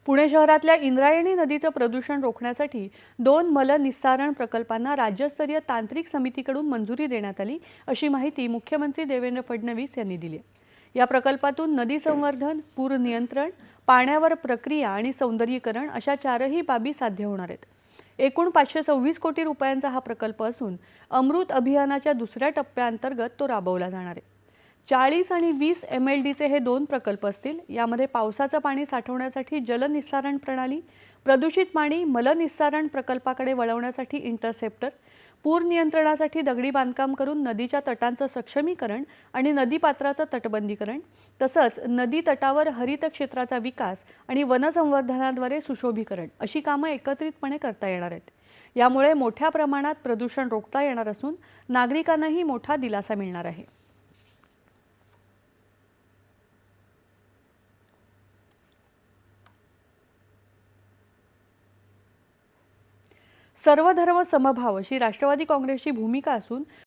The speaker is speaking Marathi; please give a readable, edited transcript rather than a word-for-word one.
पुणे शहरातल्या इंद्रायणी नदीचं प्रदूषण रोखण्यासाठी 2 मलनिस्सारण प्रकल्पांना राज्यस्तरीय तांत्रिक समितीकडून मंजुरी देण्यात आली, अशी माहिती मुख्यमंत्री देवेंद्र फडणवीस यांनी दिली आहे। या प्रकल्पातून नदी संवर्धन, पूर नियंत्रण, पाण्यावर प्रक्रिया आणि सौंदर्यीकरण अशा चारही बाबी साध्य होणार आहेत। एकूण 526 कोटी रुपयांचा हा प्रकल्प असून अमृत अभियानाच्या दुसऱ्या टप्प्याअंतर्गत तो राबवला जाणार आहे। 40 आणि 20 MLDचे हे 2 प्रकल्प असतील। यामध्ये पावसाचं पाणी साठवण्यासाठी जलनिस्सारण प्रणाली, प्रदूषित पाणी मलनिस्सारण प्रकल्पाकडे वळवण्यासाठी इंटरसेप्टर, पूर नियंत्रणासाठी दगडी बांधकाम करून नदीच्या तटांचं सक्षमीकरण आणि नदीपात्राचं तटबंदीकरण, तसंच नदी तटावर हरित क्षेत्राचा विकास आणि वनसंवर्धनाद्वारे सुशोभीकरण अशी कामं एकत्रितपणे करता येणार आहेत। यामुळे मोठ्या प्रमाणात प्रदूषण रोखता येणार असून नागरिकांनाही मोठा दिलासा मिळणार आहे। सर्वधर्म समभाव अशी राष्ट्रवादी काँग्रेसची भूमिका असून